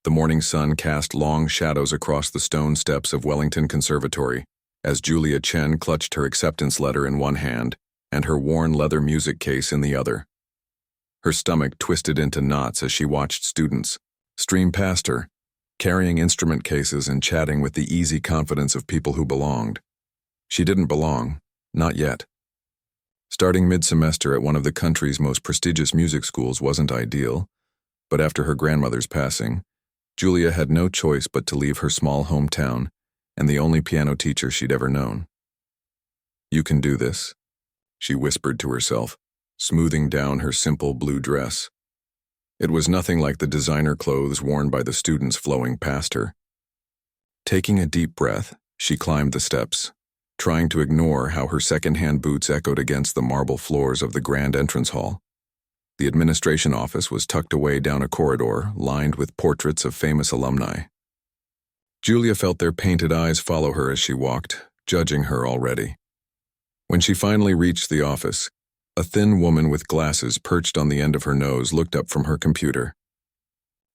The morning sun cast long shadows across the stone steps of Wellington Conservatory as Julia Chen clutched her acceptance letter in one hand and her worn leather music case in the other. Her stomach twisted into knots as she watched students stream past her, carrying instrument cases and chatting with the easy confidence of people who belonged. She didn't belong, not yet. Starting mid-semester at one of the country's most prestigious music schools wasn't ideal, but after her grandmother's passing, Julia had no choice but to leave her small hometown and the only piano teacher she'd ever known. "You can do this," she whispered to herself, smoothing down her simple blue dress. It was nothing like the designer clothes worn by the students flowing past her. Taking a deep breath, she climbed the steps, trying to ignore how her second-hand boots echoed against the marble floors of the grand entrance hall. The administration office was tucked away down a corridor lined with portraits of famous alumni. Julia felt their painted eyes follow her as she walked, judging her already. When she finally reached the office, a thin woman with glasses perched on the end of her nose looked up from her computer.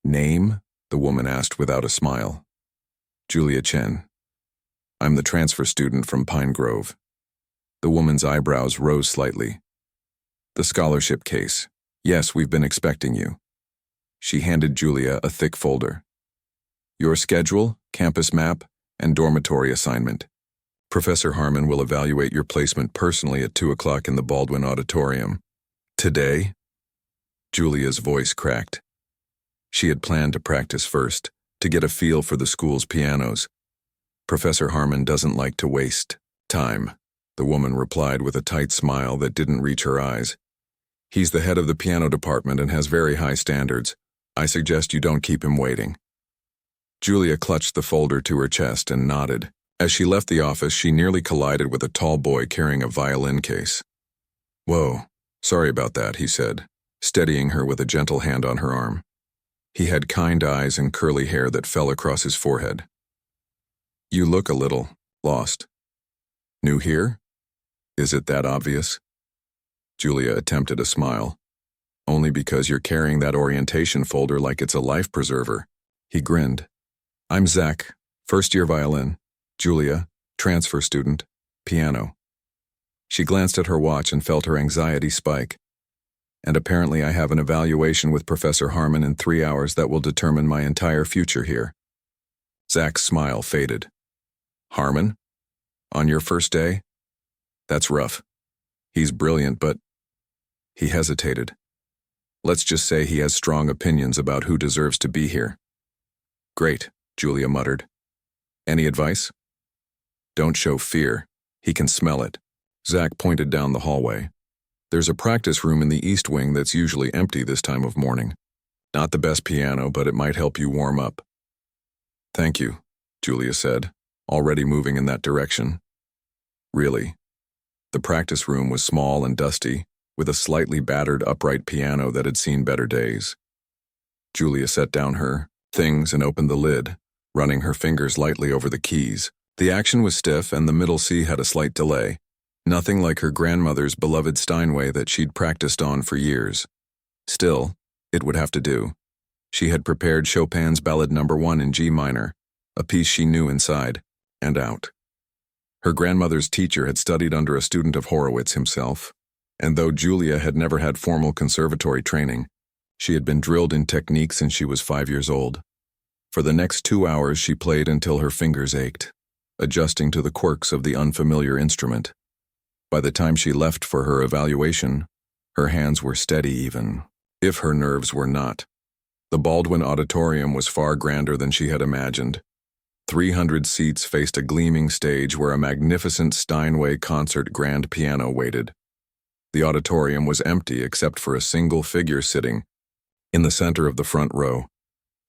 "Name?" the woman asked without a smile. "Julia Chen. I'm the transfer student from Pine Grove." The woman's eyebrows rose slightly. "The scholarship case. Yes, we've been expecting you." She handed Julia a thick folder. "Your schedule, campus map, and dormitory assignment. Professor Harmon will evaluate your placement personally at 2 o'clock in the Baldwin Auditorium." "Today?" Julia's voice cracked. She had planned to practice first, to get a feel for the school's pianos. "Professor Harmon doesn't like to waste time," the woman replied with a tight smile that didn't reach her eyes. "He's the head of the piano department and has very high standards. I suggest you don't keep him waiting." Julia clutched the folder to her chest and nodded. As she left the office, she nearly collided with a tall boy carrying a violin case. "Whoa, sorry about that," he said, steadying her with a gentle hand on her arm. He had kind eyes and curly hair that fell across his forehead. "You look a little lost. New here? Is it that obvious?" Julia attempted a smile. "Only because you're carrying that orientation folder like it's a life preserver." He grinned. "I'm Zach, first-year violin. Julia, transfer student, piano." She glanced at her watch and felt her anxiety spike. "And apparently I have an evaluation with Professor Harmon in 3 hours that will determine my entire future here." Zach's smile faded. "Harmon? On your first day? That's rough. He's brilliant, but—" He hesitated. "Let's just say he has strong opinions about who deserves to be here." "Great," Julia muttered. "Any advice?" "Don't show fear. He can smell it." Zach pointed down the hallway. "There's a practice room in the east wing that's usually empty this time of morning. Not the best piano, but it might help you warm up." "Thank you," Julia said, already moving in that direction. Really. The practice room was small and dusty, with a slightly battered upright piano that had seen better days. Julia set down her things and opened the lid, running her fingers lightly over the keys. The action was stiff and the middle C had a slight delay, nothing like her grandmother's beloved Steinway that she'd practiced on for years. Still, it would have to do. She had prepared Chopin's Ballad No. 1 in G minor, a piece she knew inside and out. Her grandmother's teacher had studied under a student of Horowitz himself, and though Julia had never had formal conservatory training, she had been drilled in technique since she was 5 years old. For the next 2 hours she played until her fingers ached, adjusting to the quirks of the unfamiliar instrument. By the time she left for her evaluation, her hands were steady even, if her nerves were not. The Baldwin Auditorium was far grander than she had imagined. 300 seats faced a gleaming stage where a magnificent Steinway concert grand piano waited. The auditorium was empty except for a single figure sitting in the center of the front row.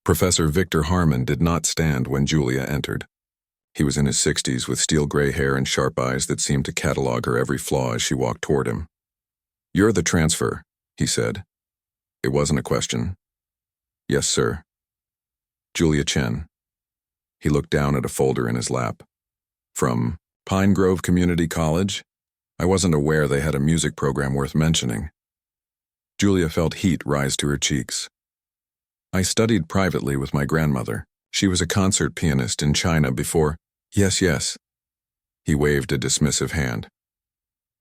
Professor Victor Harmon did not stand when Julia entered. He was in his 60s with steel-gray hair and sharp eyes that seemed to catalog her every flaw as she walked toward him. "You're the transfer," he said. It wasn't a question. "Yes, sir." "Julia Chen." He looked down at a folder in his lap. "From Pine Grove Community College? I wasn't aware they had a music program worth mentioning." Julia felt heat rise to her cheeks. I studied privately with my grandmother. She was a concert pianist in China before. Yes, yes. He waved a dismissive hand.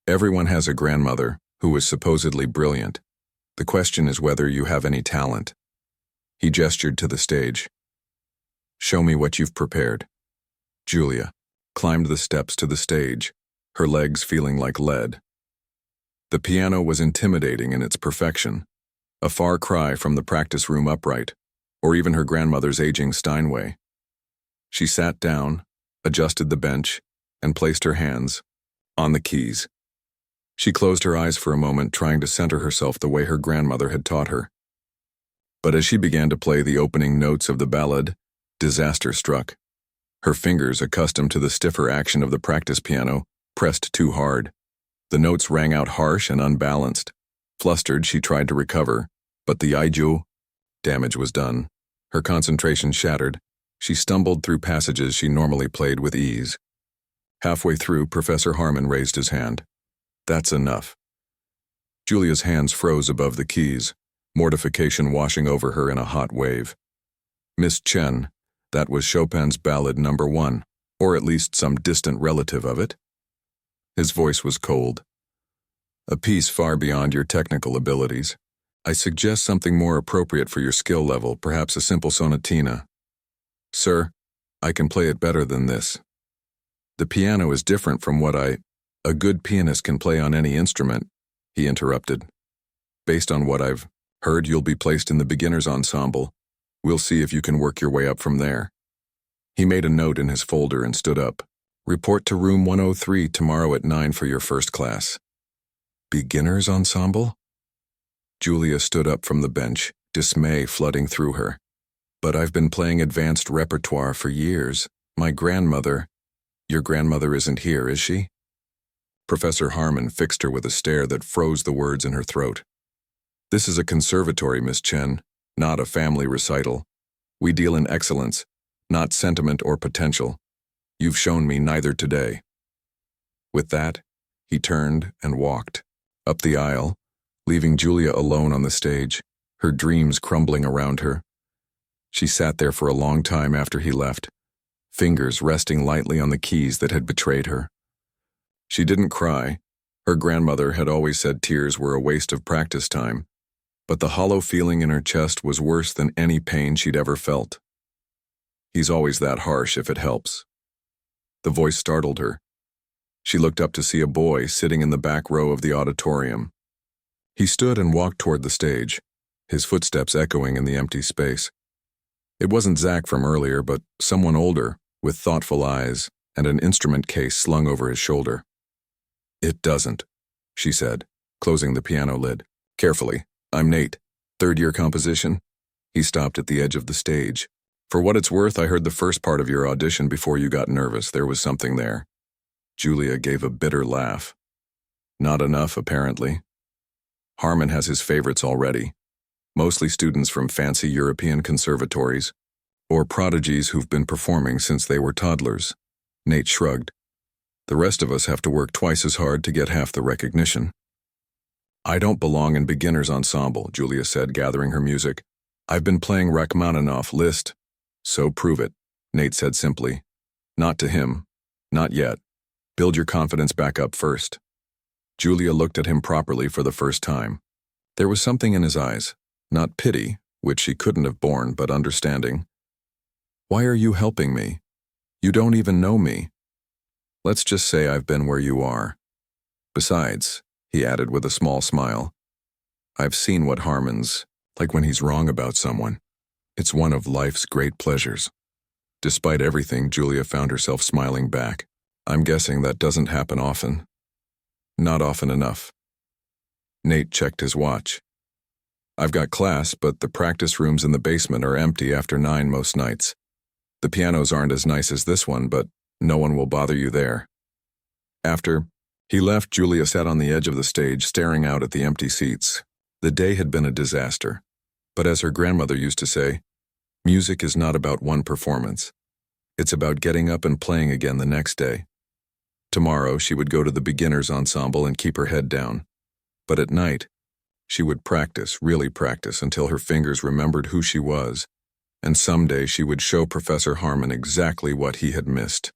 Everyone has a grandmother who is supposedly brilliant. The question is whether you have any talent. He gestured to the stage. Show me what you've prepared. Julia climbed the steps to the stage, her legs feeling like lead. The piano was intimidating in its perfection, a far cry from the practice room upright, or even her grandmother's aging Steinway. She sat down, adjusted the bench, and placed her hands on the keys. She closed her eyes for a moment, trying to center herself the way her grandmother had taught her. But as she began to play the opening notes of the ballad, disaster struck. Her fingers, accustomed to the stiffer action of the practice piano, pressed too hard. The notes rang out harsh and unbalanced. Flustered, she tried to recover, but the damage was done. Her concentration shattered. She stumbled through passages she normally played with ease. Halfway through, Professor Harmon raised his hand. That's enough. Julia's hands froze above the keys, mortification washing over her in a hot wave. Miss Chen, that was Chopin's Ballad No. 1, or at least some distant relative of it. His voice was cold. A piece far beyond your technical abilities. I suggest something more appropriate for your skill level, perhaps a simple sonatina. Sir, I can play it better than this. The piano is different from what a good pianist can play on any instrument, he interrupted. Based on what I've heard, you'll be placed in the beginner's ensemble. We'll see if you can work your way up from there. He made a note in his folder and stood up. Report to room 103 tomorrow at 9 for your first class. Beginner's ensemble? Julia stood up from the bench, dismay flooding through her. But I've been playing advanced repertoire for years. My grandmother... Your grandmother isn't here, is she? Professor Harmon fixed her with a stare that froze the words in her throat. This is a conservatory, Miss Chen, not a family recital. We deal in excellence, not sentiment or potential. You've shown me neither today. With that, he turned and walked up the aisle, leaving Julia alone on the stage, her dreams crumbling around her. She sat there for a long time after he left, fingers resting lightly on the keys that had betrayed her. She didn't cry. Her grandmother had always said tears were a waste of practice time, but the hollow feeling in her chest was worse than any pain she'd ever felt. He's always that harsh if it helps. The voice startled her. She looked up to see a boy sitting in the back row of the auditorium. He stood and walked toward the stage, his footsteps echoing in the empty space. It wasn't Zach from earlier, but someone older, with thoughtful eyes and an instrument case slung over his shoulder. It doesn't, she said, closing the piano lid. Carefully. I'm Nate. Third-year composition. He stopped at the edge of the stage. For what it's worth, I heard the first part of your audition before you got nervous. There was something there. Julia gave a bitter laugh. Not enough, apparently. Harmon has his favorites already. Mostly students from fancy European conservatories, or prodigies who've been performing since they were toddlers. Nate shrugged. The rest of us have to work twice as hard to get half the recognition. I don't belong in beginner's ensemble, Julia said, gathering her music. I've been playing Rachmaninoff Liszt. So prove it, Nate said simply. Not to him. Not yet. Build your confidence back up first. Julia looked at him properly for the first time. There was something in his eyes, not pity, which she couldn't have borne, but understanding. Why are you helping me? You don't even know me. Let's just say I've been where you are. Besides, he added with a small smile, I've seen what Harmon's like when he's wrong about someone. It's one of life's great pleasures. Despite everything, Julia found herself smiling back. I'm guessing that doesn't happen often. Not often enough. Nate checked his watch. I've got class, but the practice rooms in the basement are empty after 9 most nights. The pianos aren't as nice as this one, but no one will bother you there. After he left, Julia sat on the edge of the stage, staring out at the empty seats. The day had been a disaster. But as her grandmother used to say, music is not about one performance. It's about getting up and playing again the next day. Tomorrow, she would go to the beginner's ensemble and keep her head down. But at night, She would practice, really practice, until her fingers remembered who she was, and someday she would show Professor Harmon exactly what he had missed.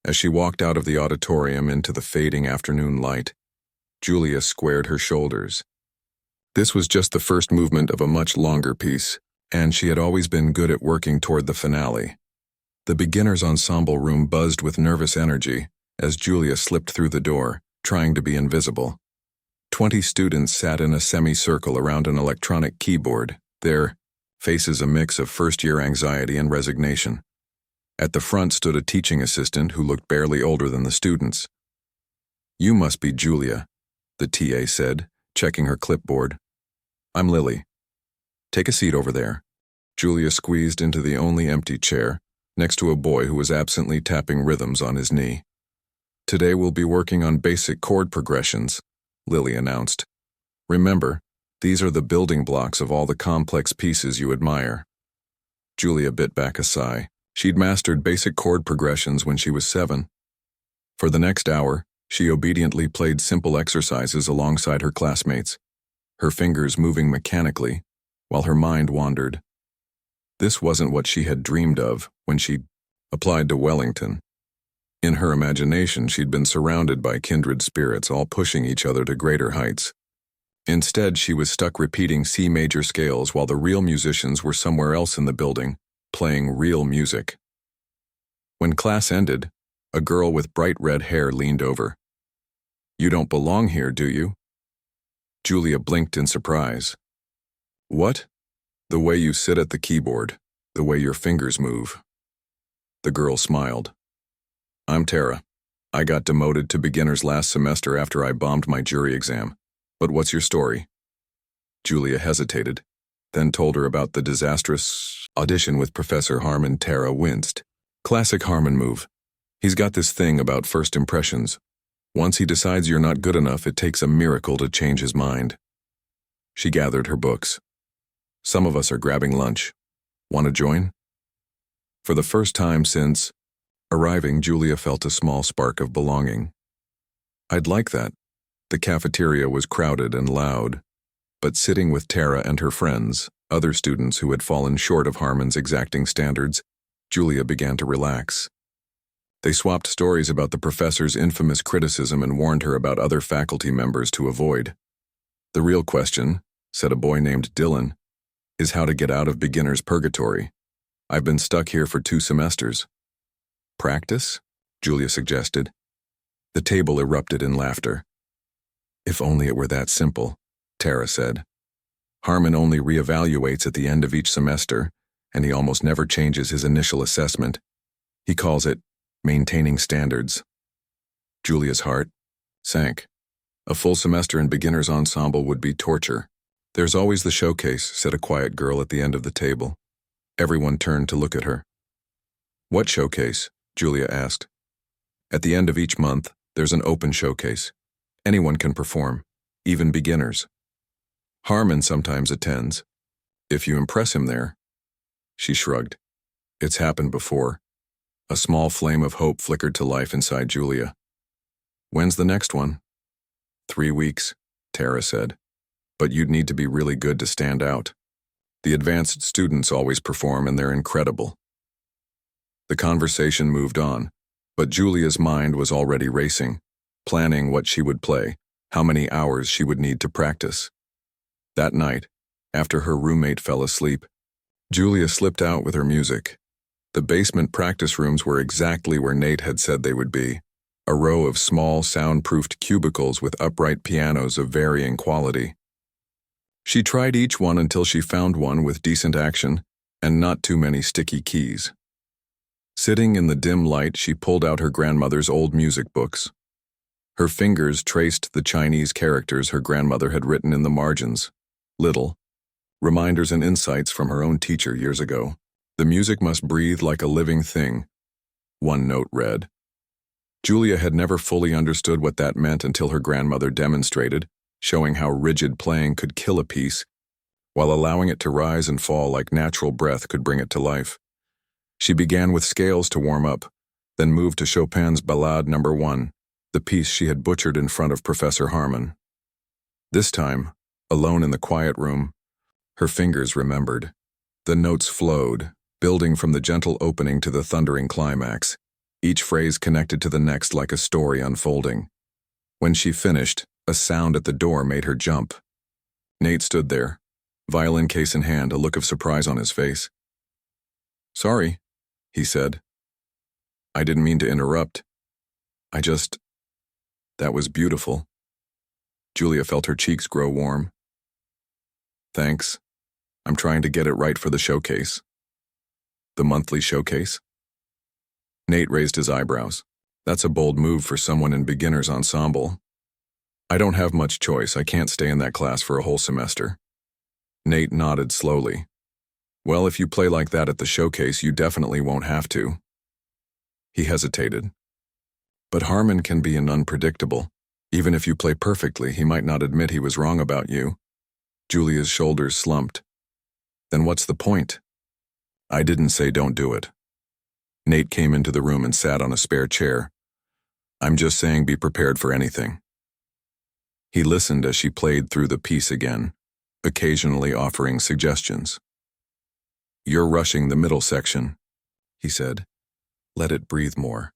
As she walked out of the auditorium into the fading afternoon light, Julia squared her shoulders. This was just the first movement of a much longer piece, and she had always been good at working toward the finale. The beginners' ensemble room buzzed with nervous energy as Julia slipped through the door, trying to be invisible. 20 students sat in a semicircle around an electronic keyboard, their faces a mix of first-year anxiety and resignation. At the front stood a teaching assistant who looked barely older than the students. "You must be Julia," the TA said, checking her clipboard. "I'm Lily. Take a seat over there." Julia squeezed into the only empty chair, next to a boy who was absently tapping rhythms on his knee. "Today we'll be working on basic chord progressions," Lily announced. "Remember, these are the building blocks of all the complex pieces you admire." Julia bit back a sigh. She'd mastered basic chord progressions when she was 7. For the next hour, she obediently played simple exercises alongside her classmates, her fingers moving mechanically, while her mind wandered. This wasn't what she had dreamed of when she applied to Wellington. In her imagination, she'd been surrounded by kindred spirits, all pushing each other to greater heights. Instead, she was stuck repeating C major scales while the real musicians were somewhere else in the building, playing real music. When class ended, a girl with bright red hair leaned over. "You don't belong here, do you?" Julia blinked in surprise. "What?" "The way you sit at the keyboard, the way your fingers move." The girl smiled. "I'm Tara. I got demoted to beginners last semester after I bombed my jury exam. But what's your story?" Julia hesitated, then told her about the disastrous audition with Professor Harmon. Tara winced. "Classic Harmon move. He's got this thing about first impressions. Once he decides you're not good enough, it takes a miracle to change his mind." She gathered her books. "Some of us are grabbing lunch. Want to join?" For the first time since arriving, Julia felt a small spark of belonging. "I'd like that." The cafeteria was crowded and loud, but sitting with Tara and her friends, other students who had fallen short of Harmon's exacting standards, Julia began to relax. They swapped stories about the professor's infamous criticism and warned her about other faculty members to avoid. "The real question," said a boy named Dylan, "is how to get out of beginner's purgatory. I've been stuck here for 2 semesters." "Practice?" Julia suggested. The table erupted in laughter. "If only it were that simple," Tara said. "Harmon only reevaluates at the end of each semester, and he almost never changes his initial assessment. He calls it maintaining standards." Julia's heart sank. A full semester in beginner's ensemble would be torture. "There's always the showcase," said a quiet girl at the end of the table. Everyone turned to look at her. "What showcase?" Julia asked. "At the end of each month, there's an open showcase. Anyone can perform, even beginners. Harmon sometimes attends. If you impress him there." She shrugged. "It's happened before." A small flame of hope flickered to life inside Julia. "When's the next one?" 3 weeks, Tara said. "But you'd need to be really good to stand out. The advanced students always perform and they're incredible." The conversation moved on, but Julia's mind was already racing, planning what she would play, how many hours she would need to practice. That night, after her roommate fell asleep, Julia slipped out with her music. The basement practice rooms were exactly where Nate had said they would be, a row of small, soundproofed cubicles with upright pianos of varying quality. She tried each one until she found one with decent action and not too many sticky keys. Sitting in the dim light, she pulled out her grandmother's old music books. Her fingers traced the Chinese characters her grandmother had written in the margins. Little reminders and insights from her own teacher years ago. "The music must breathe like a living thing," one note read. Julia had never fully understood what that meant until her grandmother demonstrated, showing how rigid playing could kill a piece, while allowing it to rise and fall like natural breath could bring it to life. She began with scales to warm up, then moved to Chopin's Ballade No. 1, the piece she had butchered in front of Professor Harmon. This time, Alone in the quiet room, her fingers remembered. The notes flowed, building from the gentle opening to the thundering climax, each phrase connected to the next like a story unfolding. When she finished, a sound at the door made her jump. Nate stood there, violin case in hand, a look of surprise on his face. "Sorry," he said. "I didn't mean to interrupt. That was beautiful." Julia felt her cheeks grow warm. "Thanks. I'm trying to get it right for the showcase." "The monthly showcase?" Nate raised his eyebrows. "That's a bold move for someone in beginner's ensemble." "I don't have much choice. I can't stay in that class for a whole semester." Nate nodded slowly. "Well, if you play like that at the showcase, you definitely won't have to." He hesitated. "But Harmon can be unpredictable. Even if you play perfectly, he might not admit he was wrong about you." Julia's shoulders slumped. "Then what's the point?" "I didn't say don't do it." Nate came into the room and sat on a spare chair. "I'm just saying be prepared for anything." He listened as she played through the piece again, occasionally offering suggestions. "You're rushing the middle section," he said. "Let it breathe more."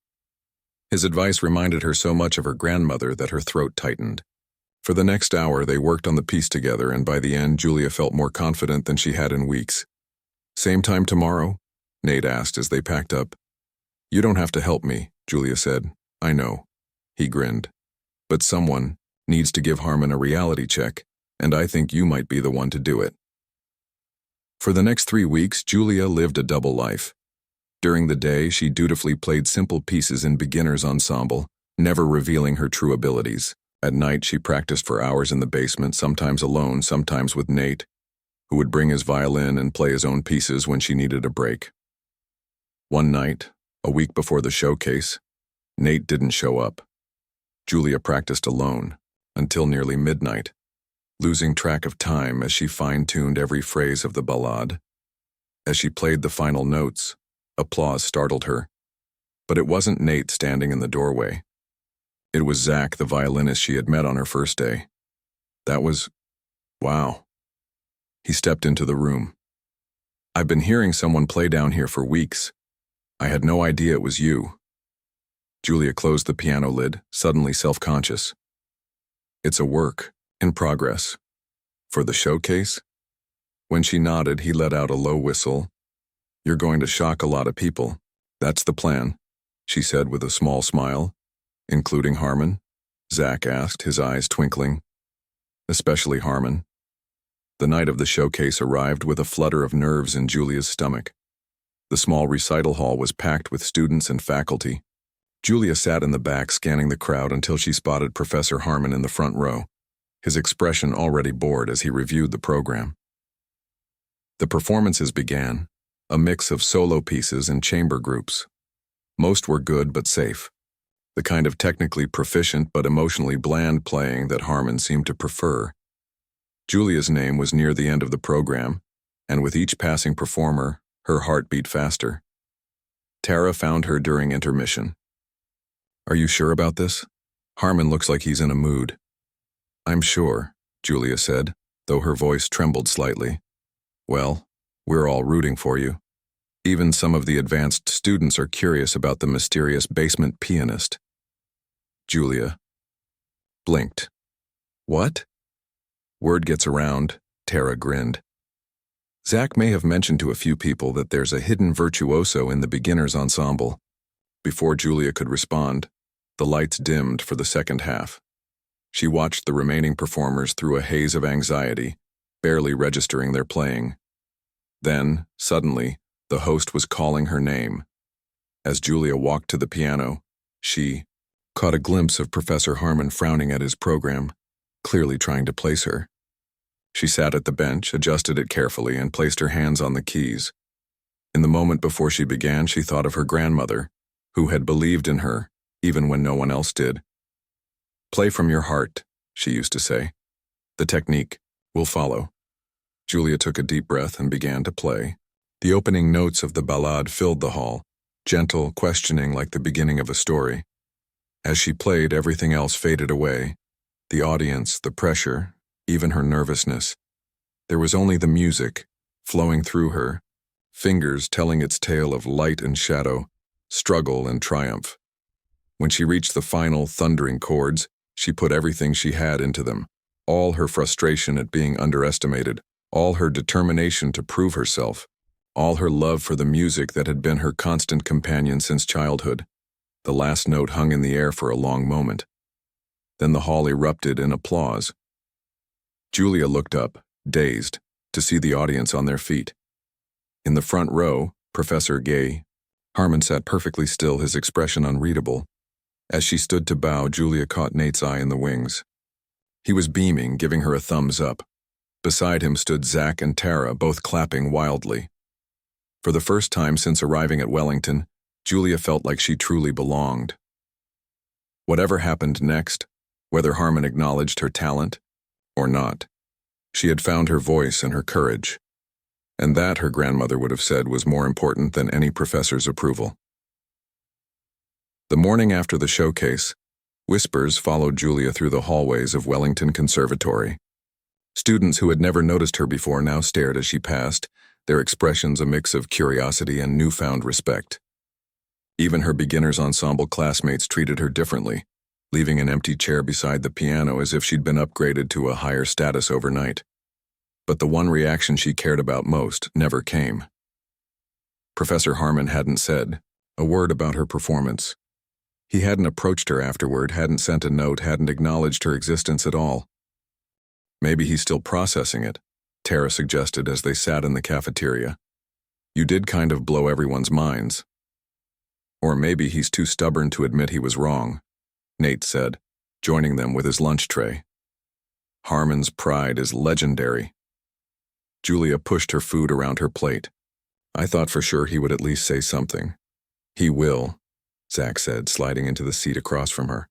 His advice reminded her so much of her grandmother that her throat tightened. For the next hour, they worked on the piece together, and by the end, Julia felt more confident than she had in weeks. "Same time tomorrow?" Nate asked as they packed up. "You don't have to help me," Julia said. "I know." He grinned. "But someone needs to give Harmon a reality check, and I think you might be the one to do it." For the next 3 weeks, Julia lived a double life. During the day, she dutifully played simple pieces in beginner's ensemble, never revealing her true abilities. At night, she practiced for hours in the basement, sometimes alone, sometimes with Nate, who would bring his violin and play his own pieces when she needed a break. One night, a week before the showcase, Nate didn't show up. Julia practiced alone until nearly midnight, losing track of time as she fine-tuned every phrase of the ballade. As she played the final notes, applause startled her. But it wasn't Nate standing in the doorway. It was Zach, the violinist she had met on her first day. That was... wow. He stepped into the room. "I've been hearing someone play down here for weeks. I had no idea it was you." Julia closed the piano lid, suddenly self-conscious. "It's a work in progress. For the showcase?" When she nodded, he let out a low whistle. "You're going to shock a lot of people. That's the plan," she said with a small smile. "Including Harmon?" Zach asked, his eyes twinkling. "Especially Harmon." The night of the showcase arrived with a flutter of nerves in Julia's stomach. The small recital hall was packed with students and faculty. Julia sat in the back scanning the crowd until she spotted Professor Harmon in the front row, his expression already bored as he reviewed the program. The performances began, a mix of solo pieces and chamber groups. Most were good but safe, the kind of technically proficient but emotionally bland playing that Harmon seemed to prefer. Julia's name was near the end of the program, and with each passing performer, her heart beat faster. Tara found her during intermission. "Are you sure about this? Harmon looks like he's in a mood." "I'm sure," Julia said, though her voice trembled slightly. "Well, we're all rooting for you. Even some of the advanced students are curious about the mysterious basement pianist." Julia blinked. "What?" "Word gets around," Tara grinned. "Zach may have mentioned to a few people that there's a hidden virtuoso in the beginner's ensemble." Before Julia could respond, the lights dimmed for the second half. She watched the remaining performers through a haze of anxiety, barely registering their playing. Then, suddenly, the host was calling her name. As Julia walked to the piano, she caught a glimpse of Professor Harmon frowning at his program, clearly trying to place her. She sat at the bench, adjusted it carefully, and placed her hands on the keys. In the moment before she began, she thought of her grandmother, who had believed in her, even when no one else did. "Play from your heart," she used to say. "The technique will follow." Julia took a deep breath and began to play. The opening notes of the ballade filled the hall, gentle, questioning like the beginning of a story. As she played, everything else faded away. The audience, the pressure, even her nervousness. There was only the music, flowing through her, fingers telling its tale of light and shadow, struggle and triumph. When she reached the final, thundering chords, she put everything she had into them, all her frustration at being underestimated, all her determination to prove herself, all her love for the music that had been her constant companion since childhood. The last note hung in the air for a long moment. Then the hall erupted in applause. Julia looked up, dazed, to see the audience on their feet. In the front row, Professor Gay, Harmon sat perfectly still, his expression unreadable. As she stood to bow, Julia caught Nate's eye in the wings. He was beaming, giving her a thumbs up. Beside him stood Zach and Tara, both clapping wildly. For the first time since arriving at Wellington, Julia felt like she truly belonged. Whatever happened next, whether Harmon acknowledged her talent or not, she had found her voice and her courage. And that, her grandmother would have said, was more important than any professor's approval. The morning after the showcase, whispers followed Julia through the hallways of Wellington Conservatory. Students who had never noticed her before now stared as she passed, their expressions a mix of curiosity and newfound respect. Even her beginners ensemble classmates treated her differently, leaving an empty chair beside the piano as if she'd been upgraded to a higher status overnight. But the one reaction she cared about most never came. Professor Harmon hadn't said a word about her performance. He hadn't approached her afterward, hadn't sent a note, hadn't acknowledged her existence at all. Maybe he's still processing it, Tara suggested as they sat in the cafeteria. You did kind of blow everyone's minds. Or maybe he's too stubborn to admit he was wrong, Nate said, joining them with his lunch tray. Harmon's pride is legendary. Julia pushed her food around her plate. I thought for sure he would at least say something. He will, Zach said, sliding into the seat across from her.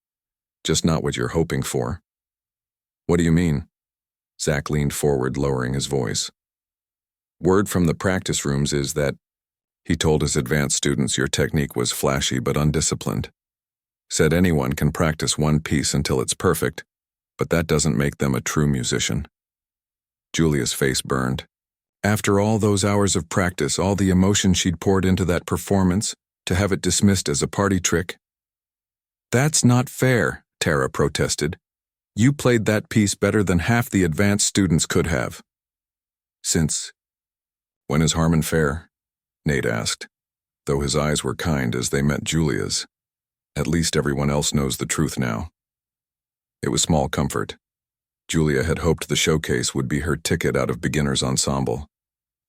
Just not what you're hoping for. What do you mean? Zach leaned forward, lowering his voice. Word from the practice rooms is that he told his advanced students your technique was flashy but undisciplined. Said anyone can practice one piece until it's perfect, but that doesn't make them a true musician. Julia's face burned. After all those hours of practice, all the emotion she'd poured into that performance, to have it dismissed as a party trick. That's not fair, Tara protested. You played that piece better than half the advanced students could have. Since when is Harmon fair? Nate asked, though his eyes were kind as they met Julia's. At least everyone else knows the truth now. It was small comfort. Julia had hoped the showcase would be her ticket out of beginner's ensemble.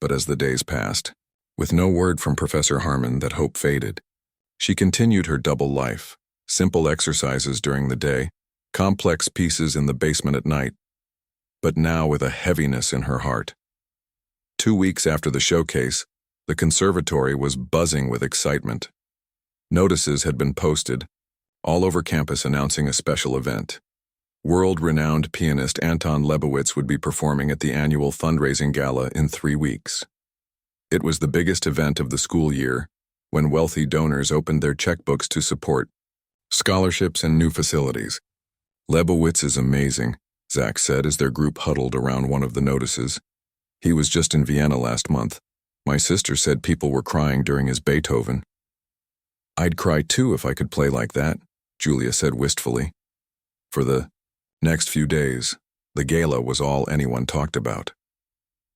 But as the days passed, with no word from Professor Harmon, that hope faded. She continued her double life, simple exercises during the day, complex pieces in the basement at night, but now with a heaviness in her heart. 2 weeks after the showcase, the conservatory was buzzing with excitement. Notices had been posted all over campus announcing a special event. World-renowned pianist Anton Lebowitz would be performing at the annual fundraising gala in 3 weeks. It was the biggest event of the school year, when wealthy donors opened their checkbooks to support scholarships and new facilities. Lebowitz is amazing, Zach said as their group huddled around one of the notices. He was just in Vienna last month. My sister said people were crying during his Beethoven. I'd cry too if I could play like that, Julia said wistfully. For the next few days, the gala was all anyone talked about.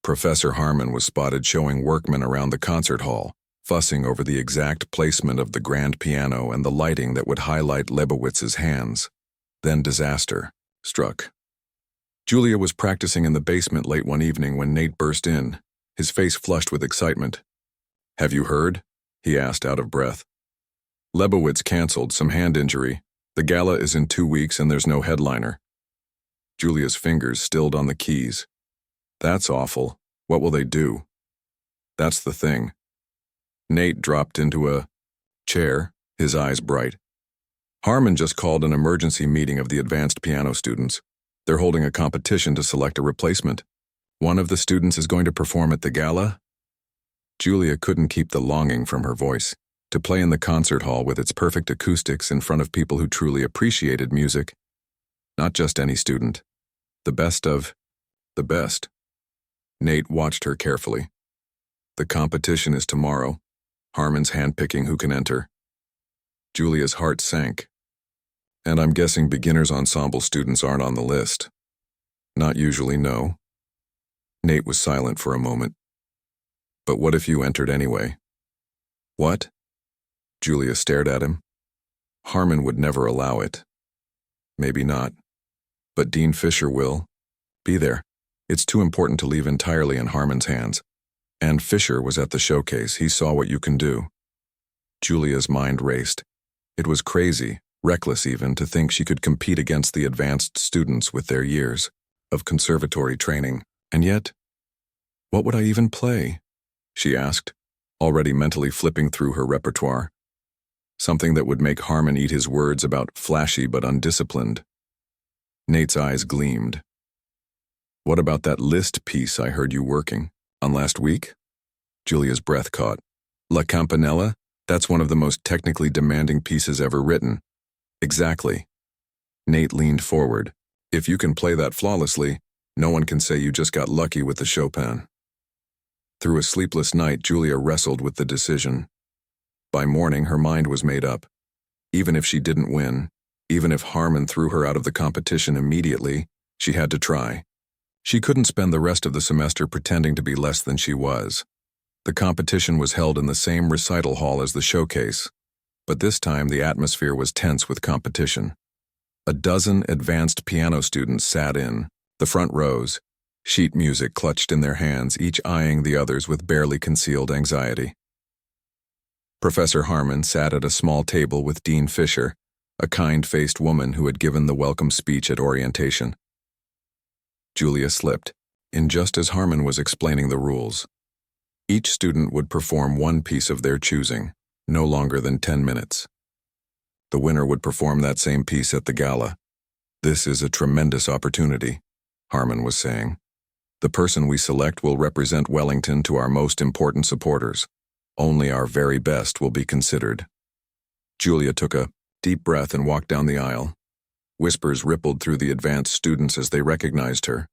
Professor Harmon was spotted showing workmen around the concert hall, fussing over the exact placement of the grand piano and the lighting that would highlight Lebowitz's hands. Then disaster struck. Julia was practicing in the basement late one evening when Nate burst in, his face flushed with excitement. Have you heard? He asked out of breath. Lebowitz canceled, some hand injury. The gala is in 2 weeks and there's no headliner. Julia's fingers stilled on the keys. That's awful. What will they do? That's the thing. Nate dropped into a chair, his eyes bright. Harmon just called an emergency meeting of the advanced piano students. They're holding a competition to select a replacement. One of the students is going to perform at the gala? Julia couldn't keep the longing from her voice. To play in the concert hall with its perfect acoustics in front of people who truly appreciated music. Not just any student. The best of the best. Nate watched her carefully. The competition is tomorrow. Harmon's handpicking who can enter. Julia's heart sank. And I'm guessing beginners ensemble students aren't on the list. Not usually, no. Nate was silent for a moment. But what if you entered anyway? What? Julia stared at him. Harmon would never allow it. Maybe not. But Dean Fisher will. Be there. It's too important to leave entirely in Harmon's hands. And Fisher was at the showcase. He saw what you can do. Julia's mind raced. It was crazy, reckless even, to think she could compete against the advanced students with their years of conservatory training. And yet, what would I even play? She asked, already mentally flipping through her repertoire. Something that would make Harmon eat his words about flashy but undisciplined. Nate's eyes gleamed. What about that Liszt piece I heard you working on last week? Julia's breath caught. La Campanella? That's one of the most technically demanding pieces ever written. Exactly. Nate leaned forward. If you can play that flawlessly, no one can say you just got lucky with the Chopin. Through a sleepless night, Julia wrestled with the decision. By morning, her mind was made up. Even if she didn't win, even if Harmon threw her out of the competition immediately, she had to try. She couldn't spend the rest of the semester pretending to be less than she was. The competition was held in the same recital hall as the showcase, but this time the atmosphere was tense with competition. A dozen advanced piano students sat in the front rows, sheet music clutched in their hands, each eyeing the others with barely concealed anxiety. Professor Harmon sat at a small table with Dean Fisher, a kind-faced woman who had given the welcome speech at orientation. Julia slipped, in just as Harmon was explaining the rules. Each student would perform one piece of their choosing, no longer than 10 minutes. The winner would perform that same piece at the gala. This is a tremendous opportunity, Harmon was saying. The person we select will represent Wellington to our most important supporters. Only our very best will be considered. Julia took a deep breath and walked down the aisle. Whispers rippled through the advanced students as they recognized her.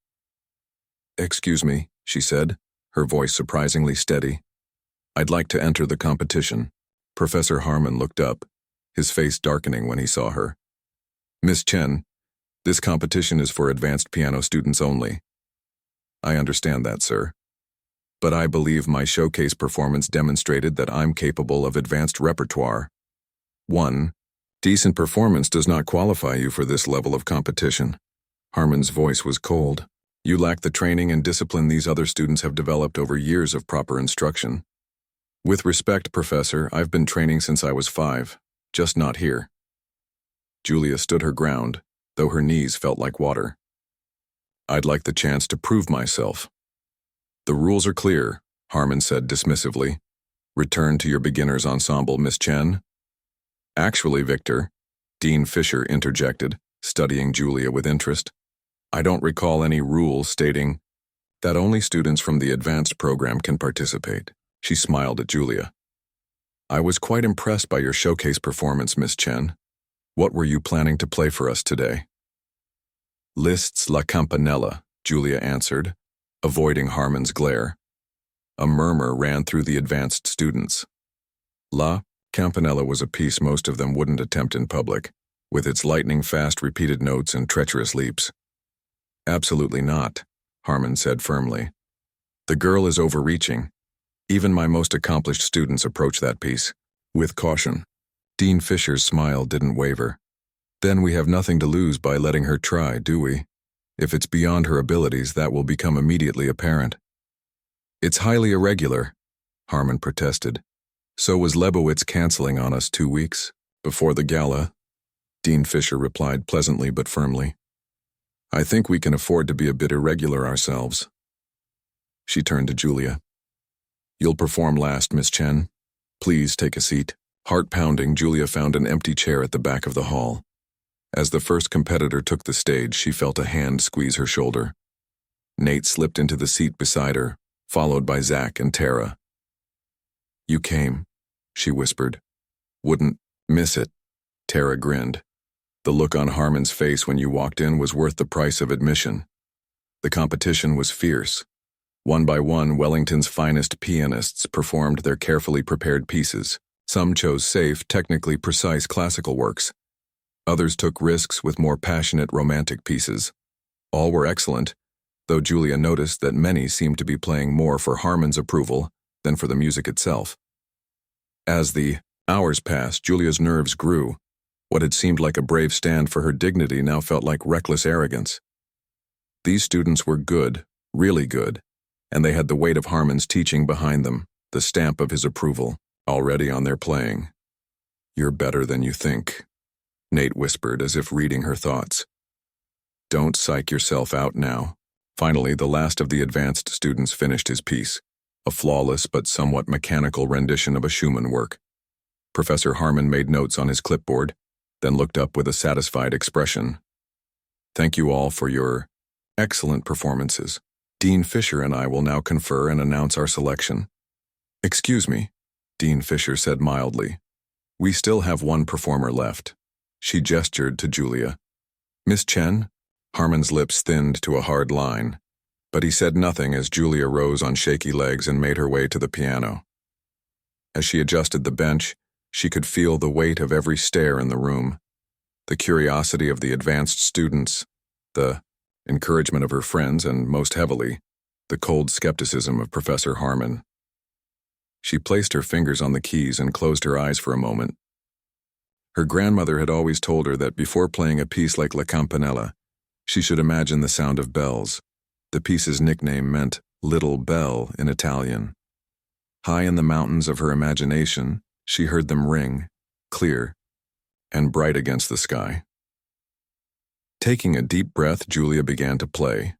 "Excuse me," she said, her voice surprisingly steady. "I'd like to enter the competition." Professor Harmon looked up, his face darkening when he saw her. "Miss Chen, this competition is for advanced piano students only." "I understand that, sir. But I believe my showcase performance demonstrated that I'm capable of advanced repertoire. 1. Decent performance does not qualify you for this level of competition." Harmon's voice was cold. "You lack the training and discipline these other students have developed over years of proper instruction. With respect, Professor, I've been training since I was 5, just not here." Julia stood her ground, though her knees felt like water. "I'd like the chance to prove myself." "The rules are clear," Harmon said dismissively. "Return to your beginners ensemble, Miss Chen." "Actually, Victor," Dean Fisher interjected, studying Julia with interest, "I don't recall any rule stating that only students from the advanced program can participate." She smiled at Julia. "I was quite impressed by your showcase performance, Miss Chen. What were you planning to play for us today?" "Liszt's La Campanella," Julia answered, avoiding Harmon's glare. A murmur ran through the advanced students. La Campanella was a piece most of them wouldn't attempt in public, with its lightning-fast repeated notes and treacherous leaps. "Absolutely not," Harmon said firmly. "The girl is overreaching. Even my most accomplished students approach that piece with caution." Dean Fisher's smile didn't waver. "Then we have nothing to lose by letting her try, do we? If it's beyond her abilities, that will become immediately apparent." "It's highly irregular," Harmon protested. "So was Lebowitz canceling on us 2 weeks before the gala," Dean Fisher replied pleasantly but firmly. "I think we can afford to be a bit irregular ourselves." She turned to Julia. "You'll perform last, Miss Chen. Please take a seat." Heart-pounding, Julia found an empty chair at the back of the hall. As the first competitor took the stage, she felt a hand squeeze her shoulder. Nate slipped into the seat beside her, followed by Zach and Tara. "You came," she whispered. "Wouldn't miss it." Tara grinned. "The look on Harmon's face when you walked in was worth the price of admission." The competition was fierce. One by one, Wellington's finest pianists performed their carefully prepared pieces. Some chose safe, technically precise classical works. Others took risks with more passionate romantic pieces. All were excellent, though Julia noticed that many seemed to be playing more for Harmon's approval than for the music itself. As the hours passed, Julia's nerves grew. What had seemed like a brave stand for her dignity now felt like reckless arrogance. These students were good, really good, and they had the weight of Harmon's teaching behind them, the stamp of his approval, already on their playing. "You're better than you think," Nate whispered as if reading her thoughts. "Don't psych yourself out now." Finally, the last of the advanced students finished his piece, a flawless but somewhat mechanical rendition of a Schumann work. Professor Harmon made notes on his clipboard, then looked up with a satisfied expression. "Thank you all for your excellent performances. Dean Fisher and I will now confer and announce our selection." "Excuse me," Dean Fisher said mildly. "We still have one performer left." She gestured to Julia. "Miss Chen?" Harmon's lips thinned to a hard line, but he said nothing as Julia rose on shaky legs and made her way to the piano. As she adjusted the bench, she could feel the weight of every stare in the room, the curiosity of the advanced students, the encouragement of her friends, and most heavily, the cold skepticism of Professor Harmon. She placed her fingers on the keys and closed her eyes for a moment. Her grandmother had always told her that before playing a piece like La Campanella, she should imagine the sound of bells. The piece's nickname meant Little Bell in Italian. High in the mountains of her imagination, she heard them ring, clear, and bright against the sky. Taking a deep breath, Julia began to play.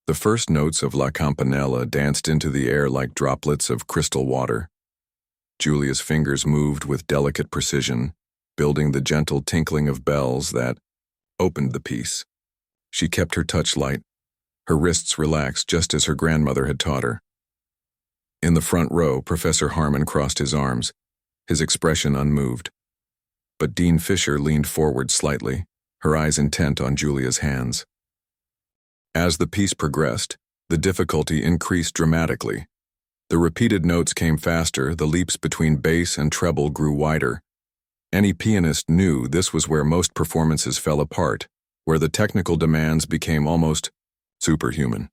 The first notes of La Campanella danced into the air like droplets of crystal water. Julia's fingers moved with delicate precision, building the gentle tinkling of bells that opened the piece. She kept her touch light, her wrists relaxed just as her grandmother had taught her. In the front row, Professor Harmon crossed his arms, his expression unmoved. But Dean Fisher leaned forward slightly, her eyes intent on Julia's hands. As the piece progressed, the difficulty increased dramatically. The repeated notes came faster, the leaps between bass and treble grew wider. Any pianist knew this was where most performances fell apart, where the technical demands became almost superhuman.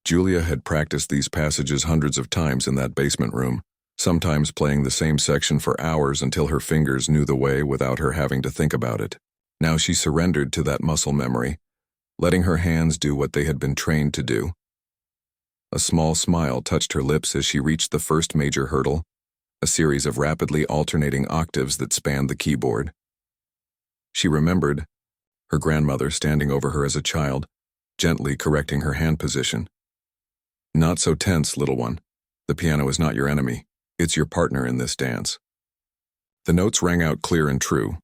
Julia had practiced these passages hundreds of times in that basement room, sometimes playing the same section for hours until her fingers knew the way without her having to think about it. Now she surrendered to that muscle memory, letting her hands do what they had been trained to do. A small smile touched her lips as she reached the first major hurdle, a series of rapidly alternating octaves that spanned the keyboard. She remembered her grandmother standing over her as a child, gently correcting her hand position. "Not so tense, little one. The piano is not your enemy. It's your partner in this dance." The notes rang out clear and true,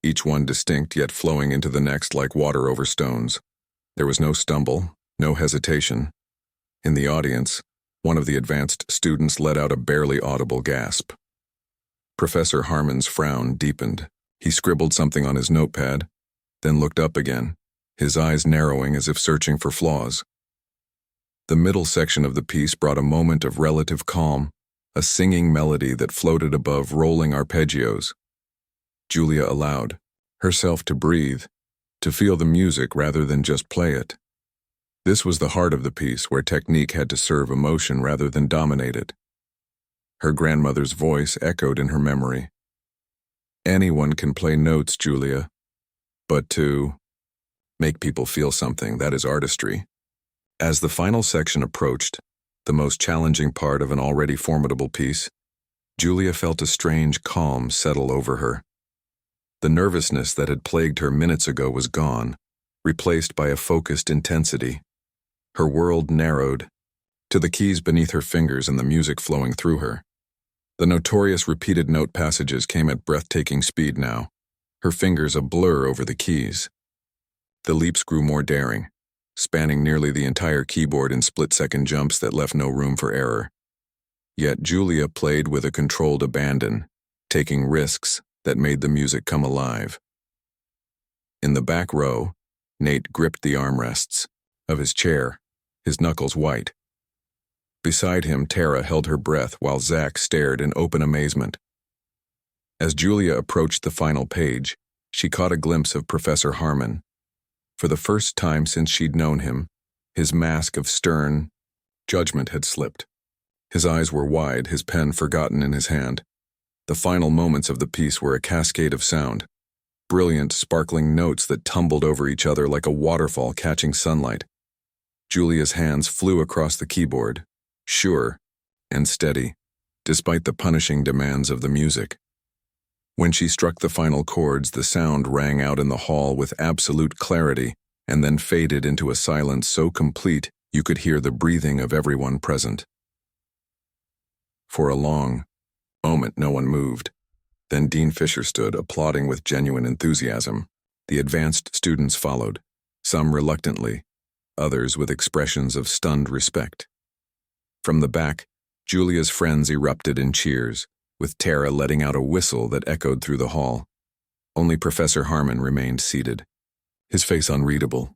each one distinct yet flowing into the next like water over stones. There was no stumble, no hesitation. In the audience, one of the advanced students let out a barely audible gasp. Professor Harmon's frown deepened. He scribbled something on his notepad, then looked up again, his eyes narrowing as if searching for flaws. The middle section of the piece brought a moment of relative calm, a singing melody that floated above rolling arpeggios. Julia allowed herself to breathe, to feel the music rather than just play it. This was the heart of the piece, where technique had to serve emotion rather than dominate it. Her grandmother's voice echoed in her memory. "Anyone can play notes, Julia, but to make people feel something, that is artistry." As the final section approached, the most challenging part of an already formidable piece, Julia felt a strange calm settle over her. The nervousness that had plagued her minutes ago was gone, replaced by a focused intensity. Her world narrowed to the keys beneath her fingers and the music flowing through her. The notorious repeated note passages came at breathtaking speed now, her fingers a blur over the keys. The leaps grew more daring, spanning nearly the entire keyboard in split-second jumps that left no room for error. Yet Julia played with a controlled abandon, taking risks that made the music come alive. In the back row, Nate gripped the armrests, of his chair, his knuckles white. Beside him, Tara held her breath while Zach stared in open amazement. As Julia approached the final page, she caught a glimpse of Professor Harmon. For the first time since she'd known him, his mask of stern judgment had slipped. His eyes were wide, his pen forgotten in his hand. The final moments of the piece were a cascade of sound, brilliant, sparkling notes that tumbled over each other like a waterfall catching sunlight. Julia's hands flew across the keyboard, sure and steady, despite the punishing demands of the music. When she struck the final chords, the sound rang out in the hall with absolute clarity and then faded into a silence so complete you could hear the breathing of everyone present. For a long moment, no one moved. Then Dean Fisher stood, applauding with genuine enthusiasm. The advanced students followed, some reluctantly, others with expressions of stunned respect. From the back, Julia's friends erupted in cheers, with Tara letting out a whistle that echoed through the hall. Only Professor Harmon remained seated, his face unreadable.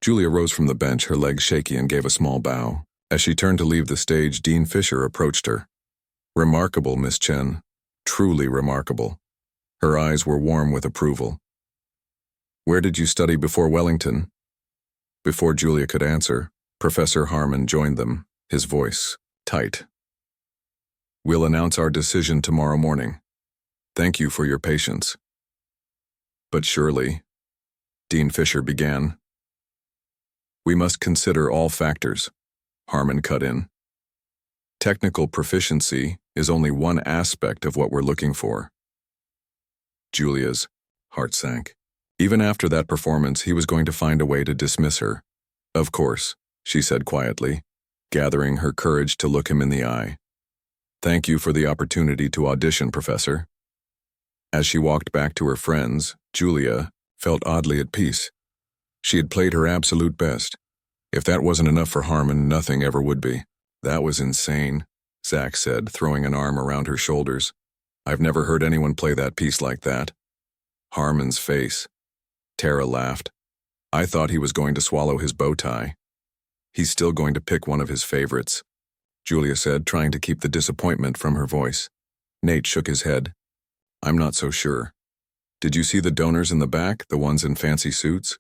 Julia rose from the bench, her legs shaky, and gave a small bow. As she turned to leave the stage, Dean Fisher approached her. "Remarkable, Miss Chen. Truly remarkable." Her eyes were warm with approval. "Where did you study before Wellington?" Before Julia could answer, Professor Harmon joined them, his voice tight. "We'll announce our decision tomorrow morning. Thank you for your patience." "But surely," Dean Fisher began. "We must consider all factors," Harmon cut in. "Technical proficiency is only one aspect of what we're looking for." Julia's heart sank. Even after that performance, he was going to find a way to dismiss her. "Of course," she said quietly, gathering her courage to look him in the eye. "Thank you for the opportunity to audition, Professor." As she walked back to her friends, Julia felt oddly at peace. She had played her absolute best. If that wasn't enough for Harmon, nothing ever would be. "That was insane," Zach said, throwing an arm around her shoulders. "I've never heard anyone play that piece like that." Harmon's face. Tara laughed. "I thought he was going to swallow his bow tie." "He's still going to pick one of his favorites," Julia said, trying to keep the disappointment from her voice. Nate shook his head. "I'm not so sure. Did you see the donors in the back, the ones in fancy suits?"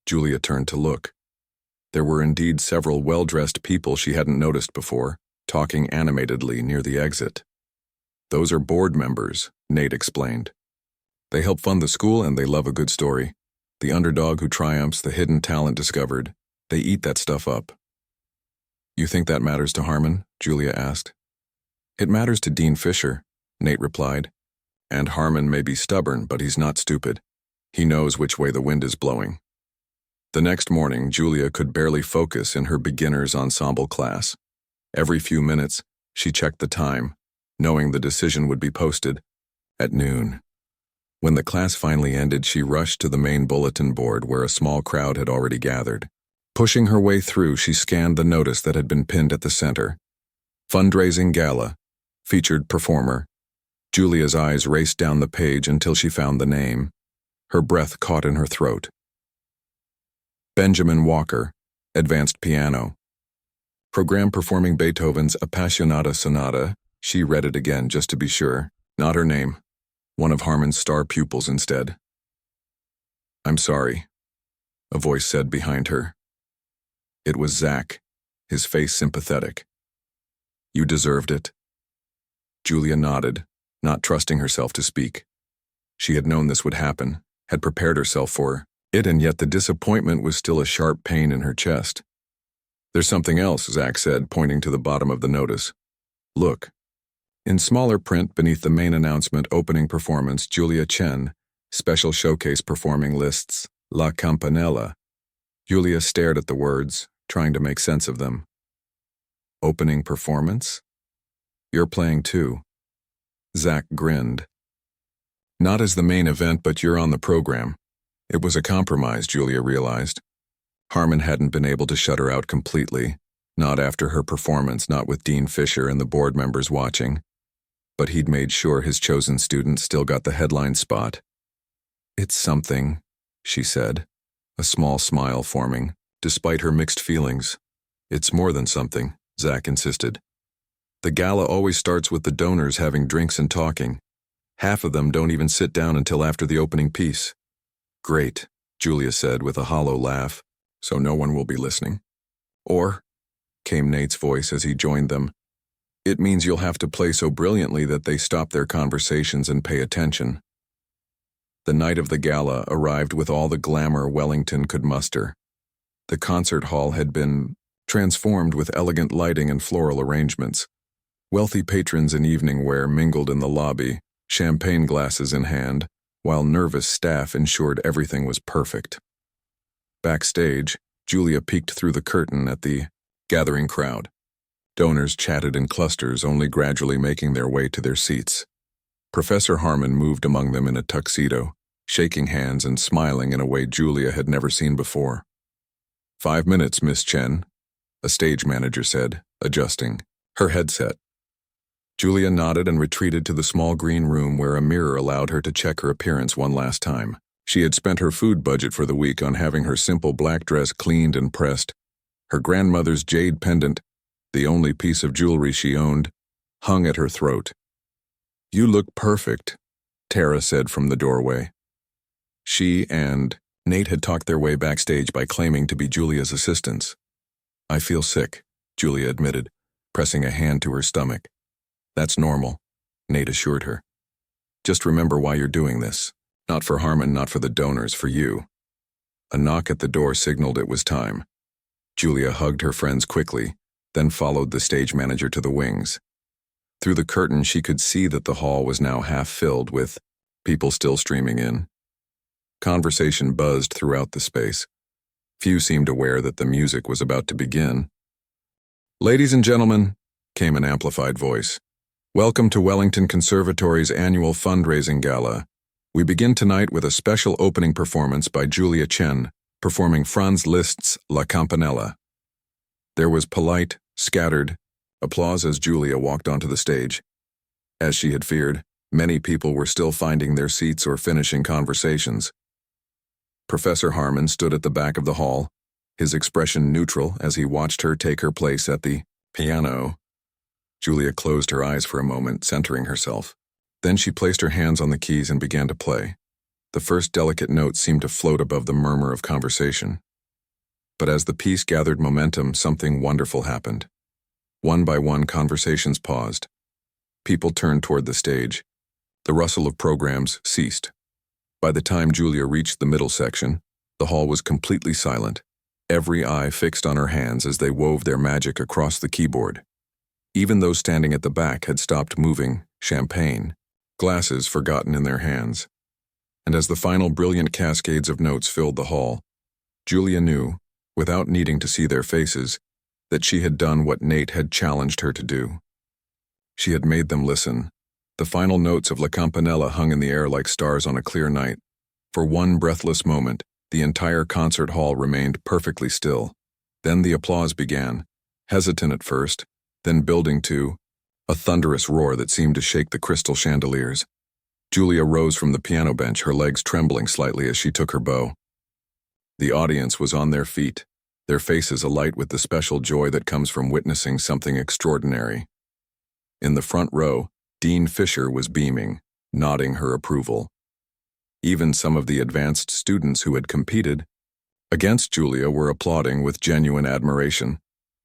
Julia turned to look. There were indeed several well-dressed people she hadn't noticed before, talking animatedly near the exit. "Those are board members," Nate explained. "They help fund the school and they love a good story. The underdog who triumphs, the hidden talent discovered. They eat that stuff up." "You think that matters to Harmon?" Julia asked. "It matters to Dean Fisher," Nate replied. "And Harmon may be stubborn, but he's not stupid. He knows which way the wind is blowing." The next morning, Julia could barely focus in her beginner's ensemble class. Every few minutes, she checked the time, knowing the decision would be posted at noon. When the class finally ended, she rushed to the main bulletin board where a small crowd had already gathered. Pushing her way through, she scanned the notice that had been pinned at the center. "Fundraising Gala. Featured performer." Julia's eyes raced down the page until she found the name. Her breath caught in her throat. Benjamin Walker, advanced piano. Program performing Beethoven's Appassionata Sonata. She read it again just to be sure. Not her name. One of Harmon's star pupils instead. "I'm sorry," a voice said behind her. It was Zach, his face sympathetic. "You deserved it." Julia nodded, not trusting herself to speak. She had known this would happen, had prepared herself for it, and yet the disappointment was still a sharp pain in her chest. "There's something else," Zach said, pointing to the bottom of the notice. "Look." In smaller print beneath the main announcement, opening performance, Julia Chen, special showcase performing lists, La Campanella. Julia stared at the words, trying to make sense of them. "Opening performance? You're playing too." Zach grinned. "Not as the main event, but you're on the program." It was a compromise, Julia realized. Harmon hadn't been able to shut her out completely, not after her performance, not with Dean Fisher and the board members watching. But he'd made sure his chosen student still got the headline spot. "It's something," she said, a small smile forming. despite her mixed feelings. It's more than something, Zach insisted. The gala always starts with the donors having drinks and talking. Half of them don't even sit down until after the opening piece. Great, Julia said with a hollow laugh, so no one will be listening. Or, came Nate's voice as he joined them, it means you'll have to play so brilliantly that they stop their conversations and pay attention. The night of the gala arrived with all the glamour Wellington could muster. The concert hall had been transformed with elegant lighting and floral arrangements. Wealthy patrons in evening wear mingled in the lobby, champagne glasses in hand, while nervous staff ensured everything was perfect. Backstage, Julia peeked through the curtain at the gathering crowd. Donors chatted in clusters, only gradually making their way to their seats. Professor Harmon moved among them in a tuxedo, shaking hands and smiling in a way Julia had never seen before. 5 minutes, Miss Chen, a stage manager said, adjusting her headset. Julia nodded and retreated to the small green room where a mirror allowed her to check her appearance one last time. She had spent her food budget for the week on having her simple black dress cleaned and pressed. Her grandmother's jade pendant, the only piece of jewelry she owned, hung at her throat. You look perfect, Tara said from the doorway. She and Nate had talked their way backstage by claiming to be Julia's assistants. I feel sick, Julia admitted, pressing a hand to her stomach. That's normal, Nate assured her. Just remember why you're doing this. Not for Harmon, not for the donors, for you. A knock at the door signaled it was time. Julia hugged her friends quickly, then followed the stage manager to the wings. Through the curtain, she could see that the hall was now half filled with people still streaming in. Conversation buzzed throughout the space. Few seemed aware that the music was about to begin. Ladies and gentlemen, came an amplified voice. Welcome to Wellington Conservatory's annual fundraising gala. We begin tonight with a special opening performance by Julia Chen, performing Franz Liszt's La Campanella. There was polite, scattered applause as Julia walked onto the stage. As she had feared, many people were still finding their seats or finishing conversations. Professor Harmon stood at the back of the hall, his expression neutral as he watched her take her place at the piano. Julia closed her eyes for a moment, centering herself. Then she placed her hands on the keys and began to play. The first delicate notes seemed to float above the murmur of conversation. But as the piece gathered momentum, something wonderful happened. One by one, conversations paused. People turned toward the stage. The rustle of programs ceased. By the time Julia reached the middle section, the hall was completely silent, every eye fixed on her hands as they wove their magic across the keyboard. Even those standing at the back had stopped moving, champagne, glasses forgotten in their hands. And as the final brilliant cascades of notes filled the hall, Julia knew, without needing to see their faces, that she had done what Nate had challenged her to do. She had made them listen. The final notes of La Campanella hung in the air like stars on a clear night. For one breathless moment, the entire concert hall remained perfectly still. Then the applause began, hesitant at first, then building to a thunderous roar that seemed to shake the crystal chandeliers. Julia rose from the piano bench, her legs trembling slightly as she took her bow. The audience was on their feet, their faces alight with the special joy that comes from witnessing something extraordinary. In the front row, Dean Fisher was beaming, nodding her approval. Even some of the advanced students who had competed against Julia were applauding with genuine admiration.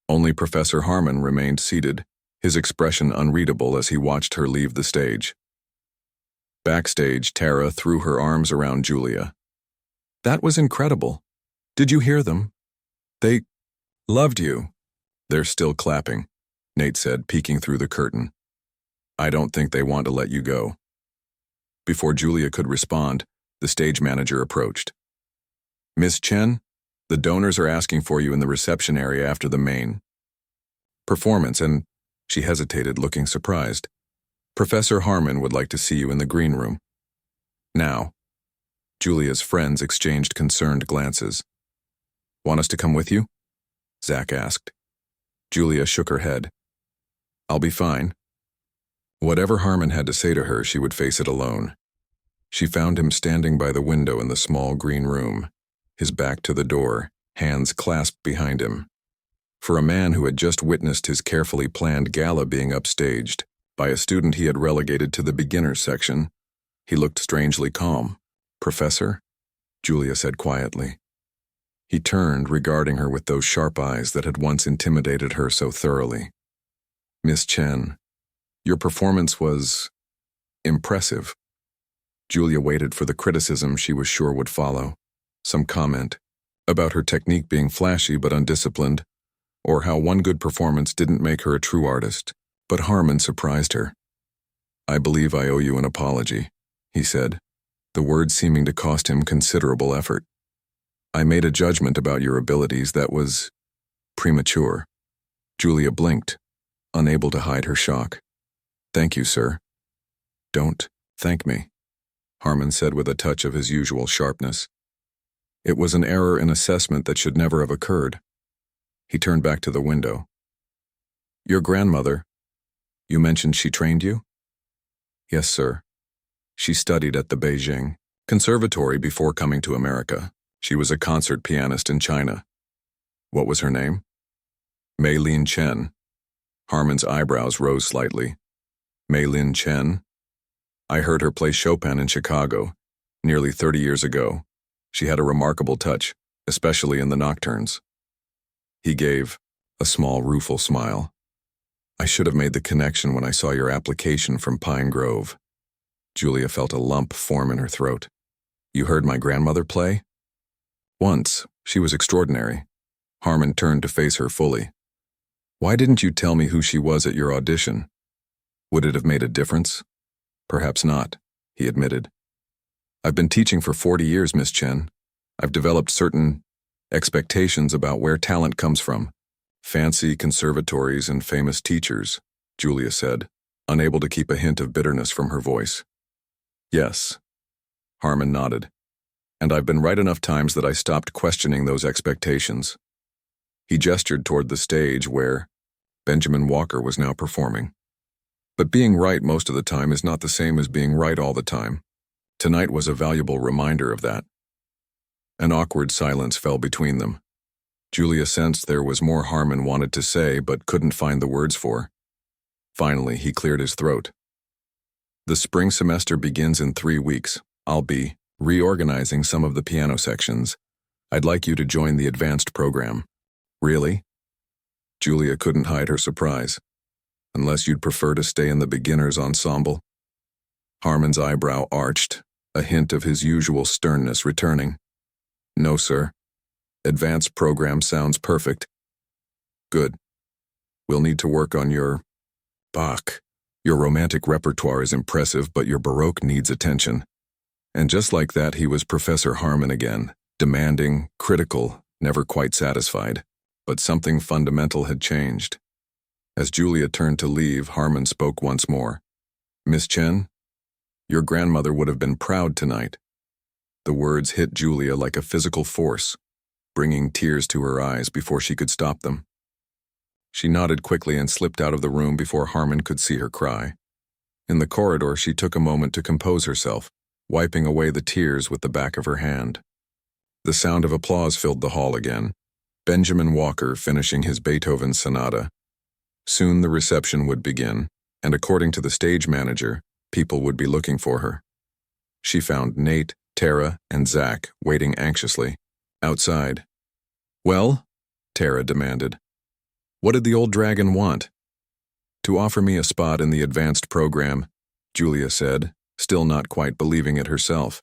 Only Professor Harmon remained seated, his expression unreadable as he watched her leave the stage. Backstage, Tara threw her arms around Julia. That was incredible. Did you hear them? They loved you. They're still clapping, Nate said, peeking through the curtain. I don't think they want to let you go. Before Julia could respond, the stage manager approached. Miss Chen, the donors are asking for you in the reception area after the main performance, and she hesitated, looking surprised. Professor Harmon would like to see you in the green room. Now. Julia's friends exchanged concerned glances. Want us to come with you? Zach asked. Julia shook her head. I'll be fine. Whatever Harmon had to say to her, she would face it alone. She found him standing by the window in the small green room, his back to the door, hands clasped behind him. For a man who had just witnessed his carefully planned gala being upstaged by a student he had relegated to the beginners section, he looked strangely calm. "Professor?" Julia said quietly. He turned, regarding her with those sharp eyes that had once intimidated her so thoroughly. "Miss Chen, your performance was impressive." Julia waited for the criticism she was sure would follow. Some comment about her technique being flashy but undisciplined, or how one good performance didn't make her a true artist. But Harmon surprised her. "I believe I owe you an apology," he said, the words seeming to cost him considerable effort. "I made a judgment about your abilities that was premature." Julia blinked, unable to hide her shock. "Thank you, sir." "Don't thank me," Harmon said with a touch of his usual sharpness. It was an error in assessment that should never have occurred. He turned back to the window. "Your grandmother, you mentioned she trained you?" "Yes, sir. She studied at the Beijing Conservatory before coming to America. She was a concert pianist in China." "What was her name?" "Mei Lin Chen." Harmon's eyebrows rose slightly. "Mei Lin Chen? I heard her play Chopin in Chicago, nearly 30 years ago. She had a remarkable touch, especially in the nocturnes." He gave a small, rueful smile. "I should have made the connection when I saw your application from Pine Grove." Julia felt a lump form in her throat. "You heard my grandmother play?" "Once. She was extraordinary." Harmon turned to face her fully. "Why didn't you tell me who she was at your audition? Would it have made a difference?" "Perhaps not," he admitted. "I've been teaching for 40 years, Miss Chen. I've developed certain expectations about where talent comes from. Fancy conservatories and famous teachers," Julia said, unable to keep a hint of bitterness from her voice. "Yes," Harmon nodded. "And I've been right enough times that I stopped questioning those expectations." He gestured toward the stage where Benjamin Walker was now performing. "But being right most of the time is not the same as being right all the time. Tonight was a valuable reminder of that." An awkward silence fell between them. Julia sensed there was more Harmon wanted to say but couldn't find the words for. Finally, he cleared his throat. "The spring semester begins in 3 weeks. I'll be reorganizing some of the piano sections. I'd like you to join the advanced program." "Really?" Julia couldn't hide her surprise. "Unless you'd prefer to stay in the beginners ensemble?" Harmon's eyebrow arched, a hint of his usual sternness returning. "No, sir. Advanced program sounds perfect." "Good. We'll need to work on your Bach. Your romantic repertoire is impressive, but your Baroque needs attention." And just like that, he was Professor Harmon again, demanding, critical, never quite satisfied. But something fundamental had changed. As Julia turned to leave, Harmon spoke once more. "Miss Chen, your grandmother would have been proud tonight." The words hit Julia like a physical force, bringing tears to her eyes before she could stop them. She nodded quickly and slipped out of the room before Harmon could see her cry. In the corridor, she took a moment to compose herself, wiping away the tears with the back of her hand. The sound of applause filled the hall again. Benjamin Walker finishing his Beethoven sonata. Soon the reception would begin, and according to the stage manager, people would be looking for her. She found Nate, Tara, and Zach waiting anxiously outside. "Well?" Tara demanded. "What did the old dragon want?" "To offer me a spot in the advanced program," Julia said, still not quite believing it herself.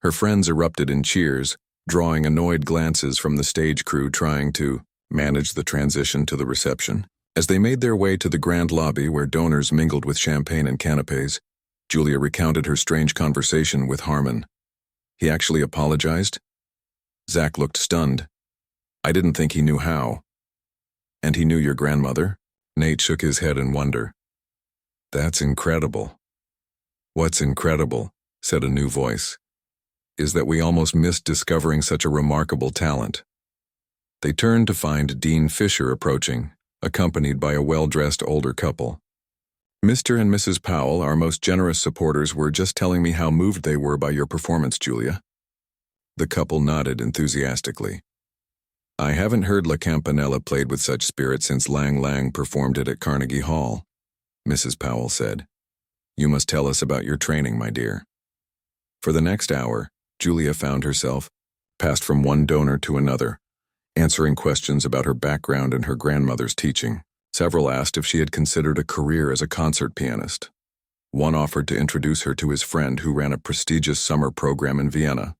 Her friends erupted in cheers, drawing annoyed glances from the stage crew trying to manage the transition to the reception. As they made their way to the grand lobby where donors mingled with champagne and canapes, Julia recounted her strange conversation with Harmon. "He actually apologized?" Zach looked stunned. "I didn't think he knew how." "And he knew your grandmother?" Nate shook his head in wonder. "That's incredible." "What's incredible," said a new voice, "is that we almost missed discovering such a remarkable talent." They turned to find Dean Fisher approaching, accompanied by a well-dressed older couple. "Mr. and Mrs. Powell, our most generous supporters, were just telling me how moved they were by your performance, Julia." The couple nodded enthusiastically. I haven't heard La Campanella played with such spirit since Lang Lang performed it at Carnegie Hall, Mrs. Powell said. You must tell us about your training, my dear. For the next hour, Julia found herself, passed from one donor to another, answering questions about her background and her grandmother's teaching. Several asked if she had considered a career as a concert pianist. One offered to introduce her to his friend who ran a prestigious summer program in Vienna.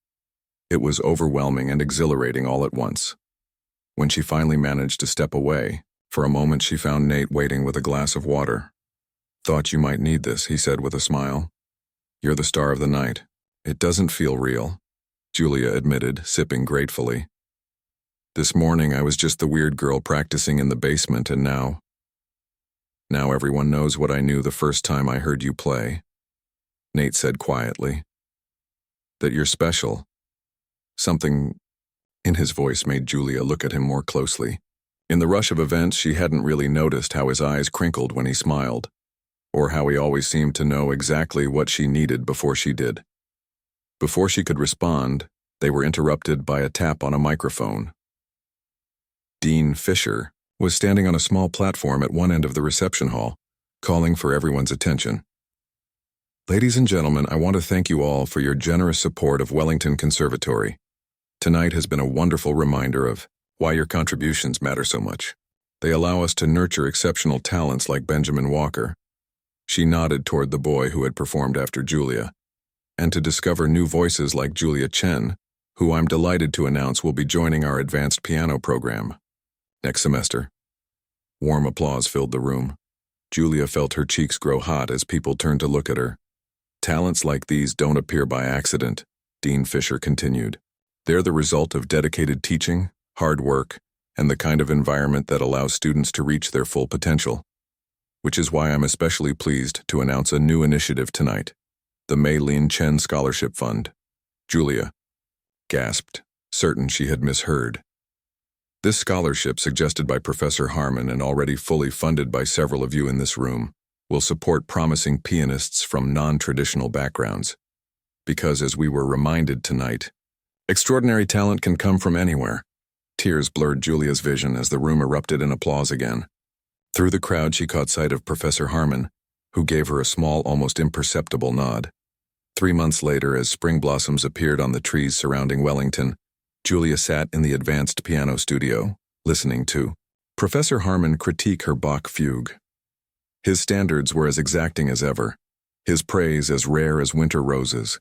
It was overwhelming and exhilarating all at once. When she finally managed to step away, for a moment she found Nate waiting with a glass of water. Thought you might need this, he said with a smile. You're the star of the night. It doesn't feel real, Julia admitted, sipping gratefully. This morning I was just the weird girl practicing in the basement, and now everyone knows what I knew the first time I heard you play, Nate said quietly. That you're special. Something in his voice made Julia look at him more closely. In the rush of events, she hadn't really noticed how his eyes crinkled when he smiled, or how he always seemed to know exactly what she needed before she did. Before she could respond, they were interrupted by a tap on a microphone. Dean Fisher was standing on a small platform at one end of the reception hall, calling for everyone's attention. Ladies and gentlemen, I want to thank you all for your generous support of Wellington Conservatory. Tonight has been a wonderful reminder of why your contributions matter so much. They allow us to nurture exceptional talents like Benjamin Walker. She nodded toward the boy who had performed after Julia, and to discover new voices like Julia Chen, who I'm delighted to announce will be joining our advanced piano program next semester. Warm applause filled the room. Julia felt her cheeks grow hot as people turned to look at her. Talents like these don't appear by accident, Dean Fisher continued. They're the result of dedicated teaching, hard work, and the kind of environment that allows students to reach their full potential. Which is why I'm especially pleased to announce a new initiative tonight, the Mei Lin Chen Scholarship Fund. Julia gasped, certain she had misheard. This scholarship, suggested by Professor Harmon and already fully funded by several of you in this room, will support promising pianists from non-traditional backgrounds. Because, as we were reminded tonight, extraordinary talent can come from anywhere. Tears blurred Julia's vision as the room erupted in applause again. Through the crowd she caught sight of Professor Harmon, who gave her a small, almost imperceptible nod. 3 months later, as spring blossoms appeared on the trees surrounding Wellington, Julia sat in the advanced piano studio, listening to Professor Harmon critique her Bach fugue. His standards were as exacting as ever, his praise as rare as winter roses.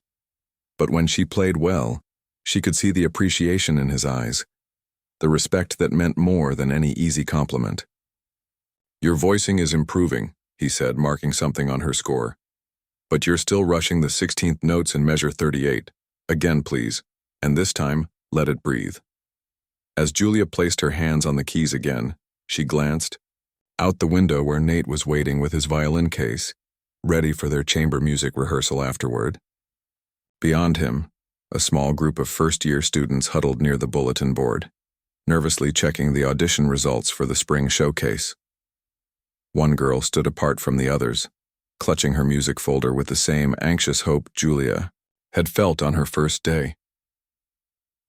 But when she played well, she could see the appreciation in his eyes, the respect that meant more than any easy compliment. Your voicing is improving, he said, marking something on her score. But you're still rushing the 16th notes in measure 38. Again, please, and this time, let it breathe. As Julia placed her hands on the keys again, she glanced out the window where Nate was waiting with his violin case, ready for their chamber music rehearsal afterward. Beyond him, a small group of first-year students huddled near the bulletin board, nervously checking the audition results for the spring showcase. One girl stood apart from the others, clutching her music folder with the same anxious hope Julia had felt on her first day.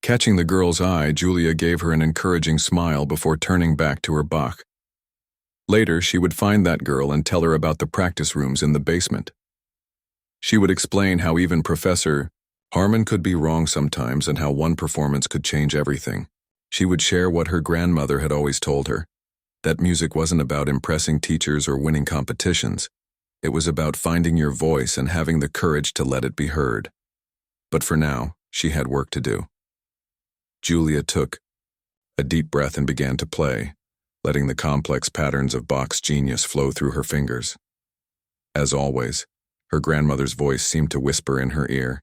Catching the girl's eye, Julia gave her an encouraging smile before turning back to her Bach. Later, she would find that girl and tell her about the practice rooms in the basement. She would explain how even Professor Harmon could be wrong sometimes and how one performance could change everything. She would share what her grandmother had always told her, that music wasn't about impressing teachers or winning competitions. It was about finding your voice and having the courage to let it be heard. But for now, she had work to do. Julia took a deep breath and began to play, letting the complex patterns of Bach's genius flow through her fingers. As always, her grandmother's voice seemed to whisper in her ear,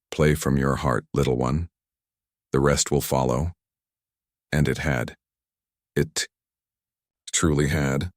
"Play from your heart, little one. The rest will follow." And it had. It truly had.